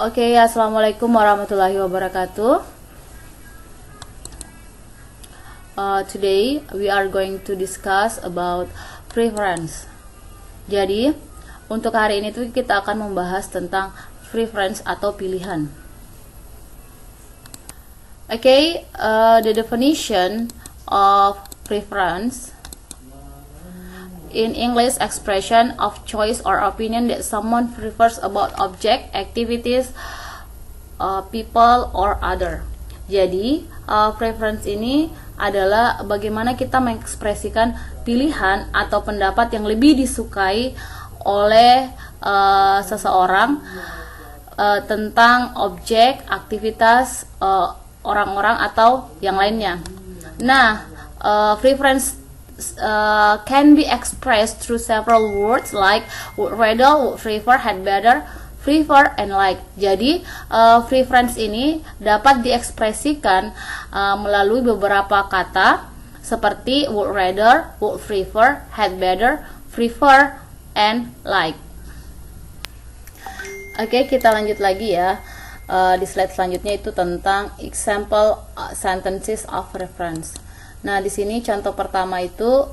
Oke, assalamualaikum warahmatullahi wabarakatuh. Today we are going to discuss about preference. Jadi, untuk hari ini tuh kita akan membahas tentang preference atau pilihan. Okay, the definition of preference in English, expression of choice or opinion that someone prefers about object, activities, people, or other. Jadi, preference ini adalah bagaimana kita mengekspresikan pilihan atau pendapat yang lebih disukai oleh seseorang tentang objek, aktivitas, orang-orang atau yang lainnya. Nah, preference can be expressed through several words like would rather, would prefer, had better, prefer, and like. Jadi preference ini dapat diekspresikan melalui beberapa kata seperti would rather, would prefer, had better, prefer, and like. Oke, kita lanjut lagi ya. Di slide selanjutnya itu tentang example sentences of preference. Nah, di sini contoh pertama itu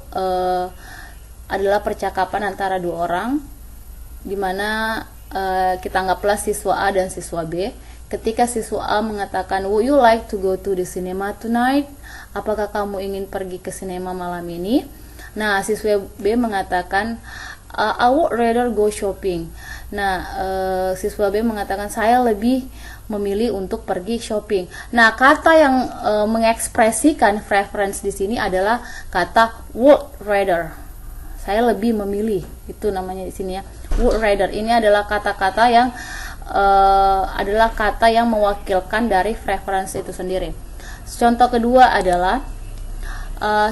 adalah percakapan antara dua orang, di mana kita anggaplah siswa A dan siswa B. Ketika siswa A mengatakan, "Would you like to go to the cinema tonight?" Apakah kamu ingin pergi ke sinema malam ini? Nah, siswa B mengatakan, "I would rather go shopping." Nah, siswa B mengatakan, "Saya lebih memilih untuk pergi shopping." Nah, kata yang mengekspresikan preference di sini adalah kata would rather. Saya lebih memilih, itu namanya di sini ya. Would rather ini adalah kata-kata yang mewakilkan dari preference itu sendiri. Contoh kedua adalah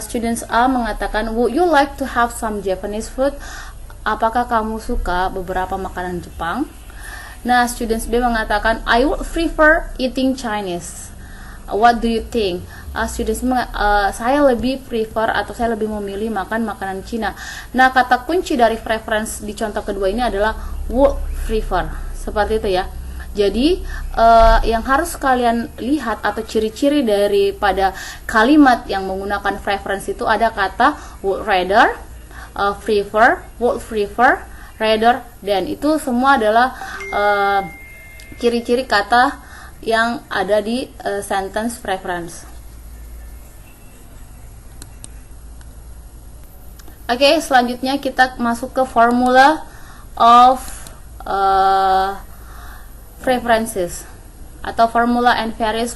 students A mengatakan, "Would you like to have some Japanese food?" Apakah kamu suka beberapa makanan Jepang? Nah, students B mengatakan, "I would prefer eating Chinese. What do you think?" Students saya lebih prefer atau saya lebih memilih makan makanan Cina. Nah, kata kunci dari preference di contoh kedua ini adalah would prefer. Seperti itu ya. Jadi, yang harus kalian lihat atau ciri-ciri daripada kalimat yang menggunakan preference itu ada kata would rather, prefer, would prefer, rather, dan itu semua adalah ciri-ciri kata yang ada di sentence preference. Oke, selanjutnya kita masuk ke formula of preferences atau formula and various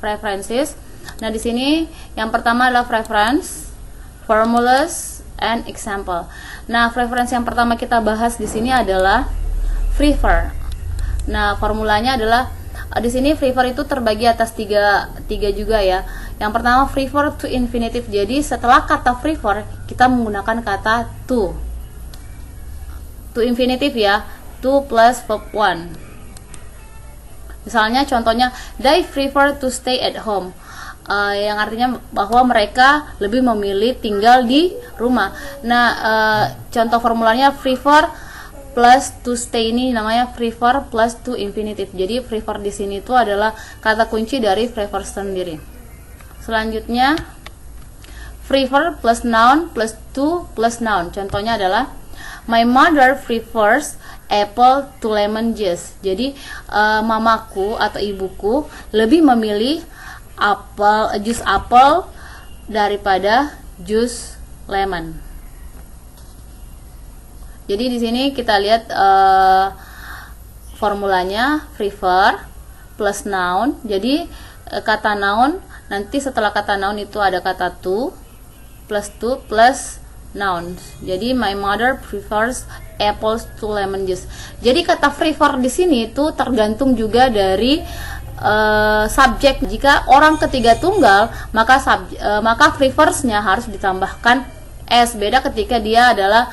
preferences. Nah, di sini yang pertama adalah preference, formulas, and example. Nah, preference yang pertama kita bahas di sini adalah prefer. Nah, formulanya adalah di sini prefer itu terbagi atas tiga juga ya. Yang pertama prefer to infinitive. Jadi setelah kata prefer kita menggunakan kata to infinitive ya. To plus verb 1. Misalnya contohnya they prefer to stay at home. Yang artinya bahwa mereka lebih memilih tinggal di rumah. Nah, contoh formulanya prefer plus to stay ini namanya prefer plus to infinitive. Jadi prefer di sini itu adalah kata kunci dari prefer sendiri. Selanjutnya prefer plus noun plus to plus noun. Contohnya adalah my mother prefers apple to lemon juice. Jadi mamaku atau ibuku lebih memilih jus apel daripada jus lemon. Jadi di sini kita lihat formulanya prefer plus noun. Jadi kata noun, nanti setelah kata noun itu ada kata to plus noun. Jadi my mother prefers apples to lemon juice. Jadi kata prefer di sini itu tergantung juga dari subjek. Jika orang ketiga tunggal, maka prefers-nya harus ditambahkan s. Beda ketika dia adalah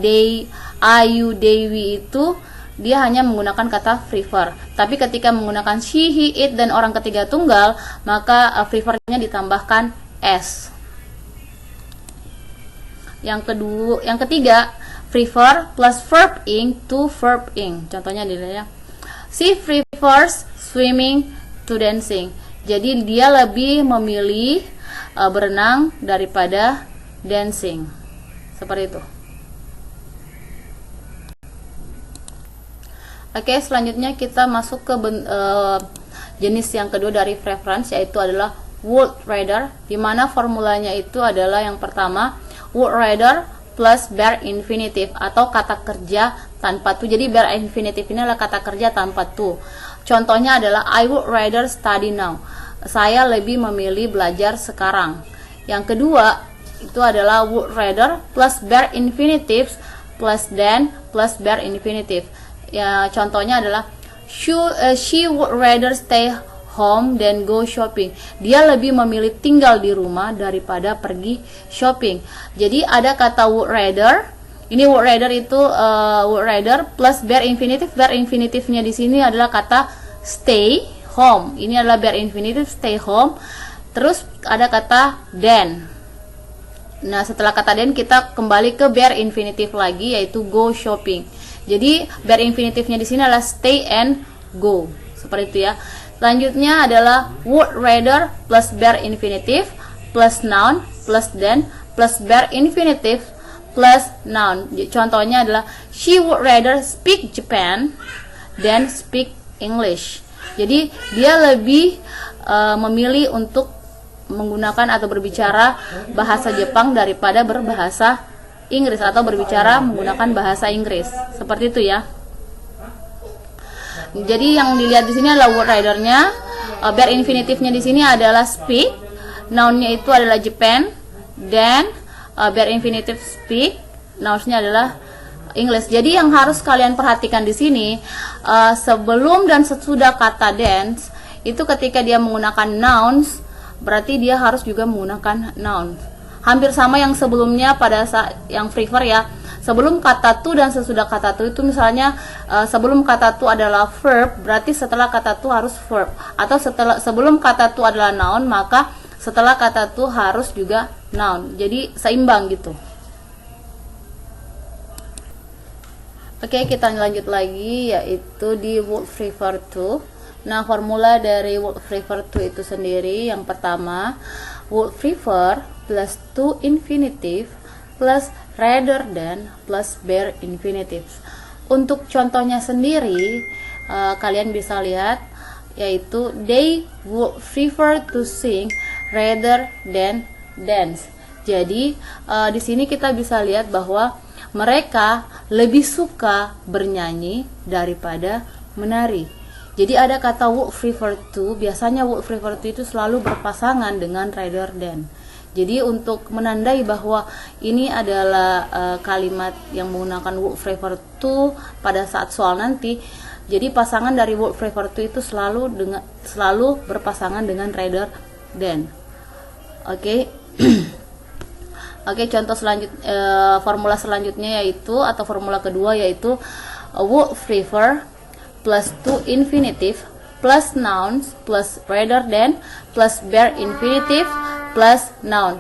they, ayu, dewi itu dia hanya menggunakan kata prefer. Tapi ketika menggunakan she, he, it dan orang ketiga tunggal, maka prefer-nya ditambahkan s. Yang ketiga, prefer plus verb ing to verb ing. Contohnya adalah She prefers swimming to dancing. Jadi dia lebih memilih berenang daripada dancing. Seperti itu. Oke, selanjutnya kita masuk ke jenis yang kedua dari preference, yaitu adalah would rather, di mana formulanya itu adalah yang pertama would rather plus bare infinitive atau kata kerja tanpa to. Jadi bare infinitive ini adalah kata kerja tanpa to. Contohnya adalah I would rather study now. Saya lebih memilih belajar sekarang. Yang kedua itu adalah would rather plus bare infinitive plus than plus bare infinitive. Ya, contohnya adalah she would rather stay home than go shopping. Dia lebih memilih tinggal di rumah daripada pergi shopping. Jadi ada kata would rather. Ini would rather itu would rather plus bare infinitive. Bare infinitive-nya di sini adalah kata stay home. Ini adalah bare infinitive, stay home. Terus ada kata than. Nah, setelah kata than kita kembali ke bare infinitive lagi, yaitu go shopping. Jadi bare infinitive-nya di sini adalah stay and go. Seperti itu ya. Selanjutnya adalah would rather plus bare infinitive plus noun plus than plus bare infinitive plus noun. Contohnya adalah she would rather speak Japan than speak English. Jadi dia lebih memilih untuk menggunakan atau berbicara bahasa Jepang daripada berbahasa Inggris atau berbicara menggunakan bahasa Inggris. Seperti itu ya. Jadi yang dilihat di sini adalah would rather-nya. Bare infinitive-nya di sini adalah speak. Noun-nya itu adalah Japan. Dan bare infinitive speak. Noun-nya adalah English. Jadi yang harus kalian perhatikan di sini sebelum dan sesudah kata dance itu ketika dia menggunakan nouns, berarti dia harus juga menggunakan noun. Hampir sama yang sebelumnya pada saat yang prefer ya. Sebelum kata to dan sesudah kata to itu misalnya sebelum kata to adalah verb, berarti setelah kata to harus verb. Atau sebelum kata to adalah noun, maka setelah kata to harus juga noun. Jadi seimbang gitu. Oke, kita lanjut lagi, yaitu di would prefer to. Nah, formula dari would prefer to itu sendiri, yang pertama would prefer plus to infinitive plus rather than plus bare infinitive. Untuk contohnya sendiri kalian bisa lihat, yaitu they would prefer to sing rather than dance. Jadi di sini kita bisa lihat bahwa mereka lebih suka bernyanyi daripada menari. Jadi ada kata would prefer to, biasanya would prefer to itu selalu berpasangan dengan rather than. Jadi untuk menandai bahwa ini adalah kalimat yang menggunakan would prefer to pada saat soal nanti, jadi pasangan dari would prefer to itu selalu berpasangan dengan rather than. Oke. Oke, contoh formula selanjutnya yaitu, atau formula kedua yaitu would prefer plus to infinitive plus nouns plus rather than plus bare infinitive plus noun.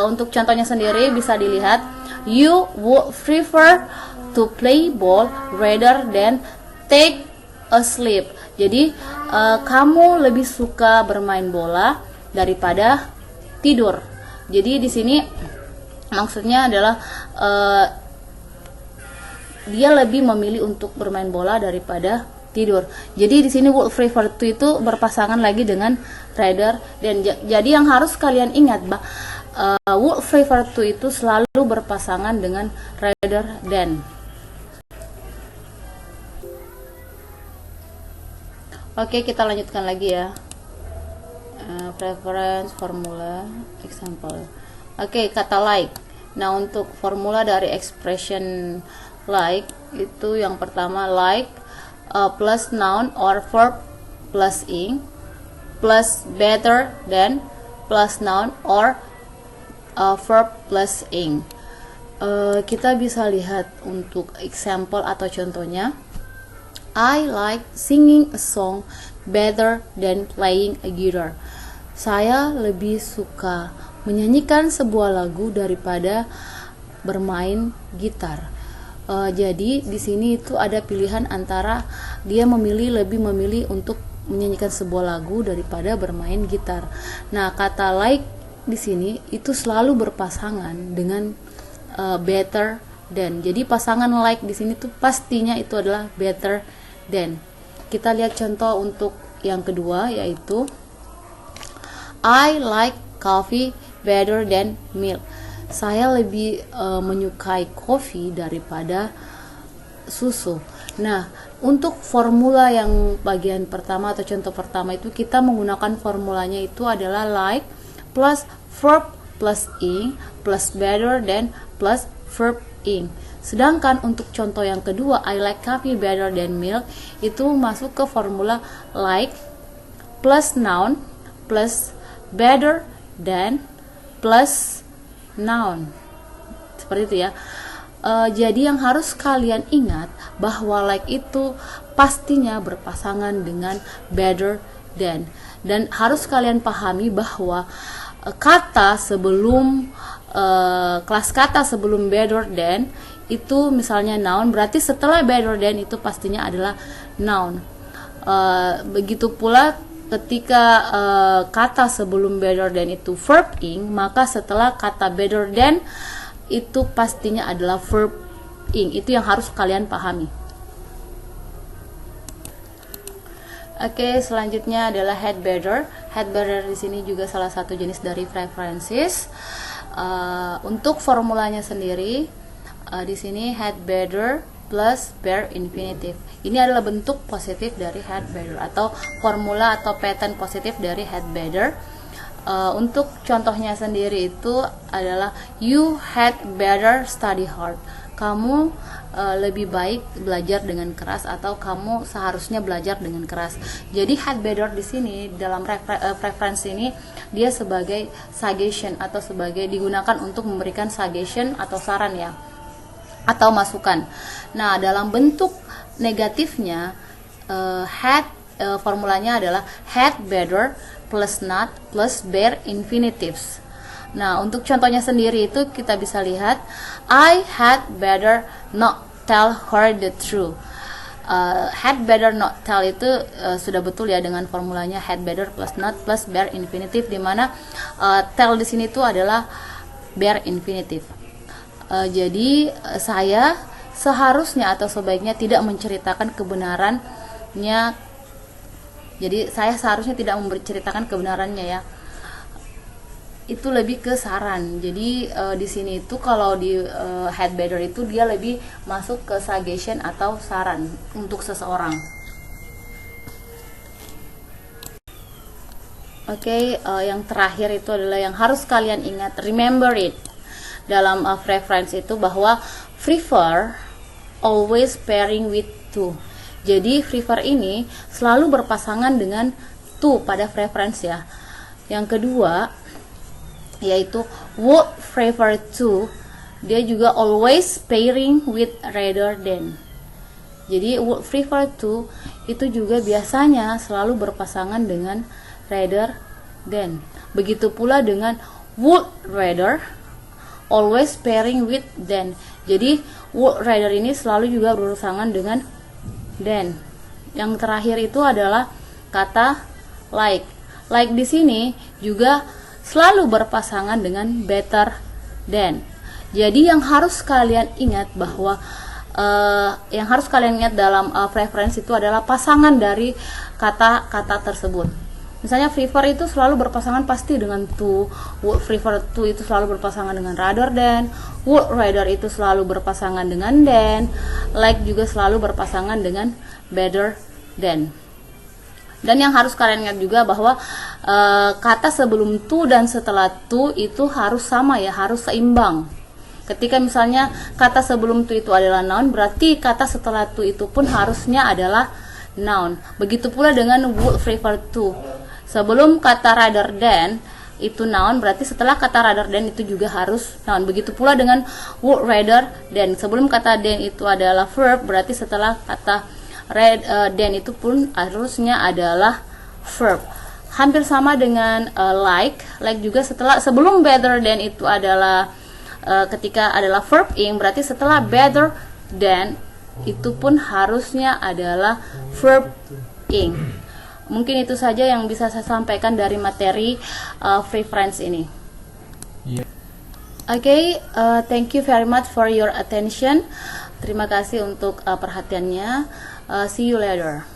Untuk contohnya sendiri bisa dilihat, you would prefer to play ball rather than take a sleep. Jadi kamu lebih suka bermain bola daripada tidur. Jadi di sini maksudnya adalah dia lebih memilih untuk bermain bola daripada tidur. Jadi di sini would prefer to itu berpasangan lagi dengan rather than. Jadi yang harus kalian ingat bahwa would prefer to itu selalu berpasangan dengan rather than. Oke, kita lanjutkan lagi ya. Preference formula example. Oke, kata like. Nah, untuk formula dari expression like itu yang pertama like plus noun or verb plus ing plus better than plus noun or verb plus ing. Kita bisa lihat untuk example atau contohnya. I like singing a song better than playing a guitar. Saya lebih suka menyanyikan sebuah lagu daripada bermain gitar. Jadi di sini itu ada pilihan antara dia lebih memilih untuk menyanyikan sebuah lagu daripada bermain gitar. Nah, kata like di sini itu selalu berpasangan dengan better than. Jadi pasangan like di sini tuh pastinya itu adalah better than. Kita lihat contoh untuk yang kedua, yaitu I like coffee better than milk. Saya lebih menyukai kopi daripada susu. Nah, untuk formula yang bagian pertama atau contoh pertama itu kita menggunakan formulanya itu adalah like plus verb plus ing plus better than plus verb ing. Sedangkan untuk contoh yang kedua, I like coffee better than milk, itu masuk ke formula like plus noun plus better than plus noun. Seperti itu ya. Jadi yang harus kalian ingat bahwa like itu pastinya berpasangan dengan better than, dan harus kalian pahami bahwa kata sebelum kelas kata sebelum better than itu misalnya noun, berarti setelah better than itu pastinya adalah noun. Begitu pula ketika kata sebelum better than itu verb ing, maka setelah kata better than itu pastinya adalah verb ing. Itu yang harus kalian pahami. Oke, selanjutnya adalah had better. Had better di sini juga salah satu jenis dari preferences. Untuk formulanya sendiri, di sini had better plus bare infinitive. Ini adalah bentuk positif dari had better atau formula atau pattern positif dari had better. Untuk contohnya sendiri itu adalah you had better study hard. Kamu lebih baik belajar dengan keras, atau kamu seharusnya belajar dengan keras. Jadi had better di sini dalam preference ini dia sebagai suggestion atau sebagai digunakan untuk memberikan suggestion atau saran ya, atau masukan. Nah, dalam bentuk negatifnya had formulanya adalah had better plus not plus bare infinitives. Nah, untuk contohnya sendiri itu kita bisa lihat I had better not tell her the truth. Had better not tell itu sudah betul ya dengan formulanya had better plus not plus bare infinitive, di mana tell di sini itu adalah bare infinitive. Jadi saya seharusnya atau sebaiknya tidak menceritakan kebenarannya. Jadi saya seharusnya tidak menceritakan kebenarannya ya. Itu lebih ke saran. Jadi di sini itu kalau di had better itu dia lebih masuk ke suggestion atau saran untuk seseorang. Oke, yang terakhir itu adalah yang harus kalian ingat, remember it. Dalam preference itu bahwa prefer always pairing with to. Jadi prefer ini selalu berpasangan dengan to pada preference ya. Yang kedua yaitu would prefer to, dia juga always pairing with rather than. Jadi would prefer to itu juga biasanya selalu berpasangan dengan rather than. Begitu pula dengan would rather always pairing with than. Jadi would rather ini selalu juga berpasangan dengan than. Yang terakhir itu adalah kata like. Like di sini juga selalu berpasangan dengan better than. Jadi yang harus kalian ingat bahwa dalam preference itu adalah pasangan dari kata-kata tersebut. Misalnya prefer itu selalu berpasangan pasti dengan to, would prefer to itu selalu berpasangan dengan rather than, would rather itu selalu berpasangan dengan than, like juga selalu berpasangan dengan better than. Dan yang harus kalian ingat juga bahwa kata sebelum to dan setelah to itu harus sama ya, harus seimbang. Ketika misalnya kata sebelum to itu adalah noun, berarti kata setelah to itu pun harusnya adalah noun. Begitu pula dengan would prefer to. Sebelum kata rather than itu noun, berarti setelah kata rather than itu juga harus noun. Begitu pula dengan would rather than. Sebelum kata than itu adalah verb, berarti setelah kata than itu pun harusnya adalah verb. Hampir sama dengan like juga sebelum better than itu adalah ketika adalah verb ing, berarti setelah better then itu pun harusnya adalah verb ing. Mungkin itu saja yang bisa saya sampaikan dari materi preference ini. Okay, thank you very much for your attention. Terima kasih untuk perhatiannya. See you later.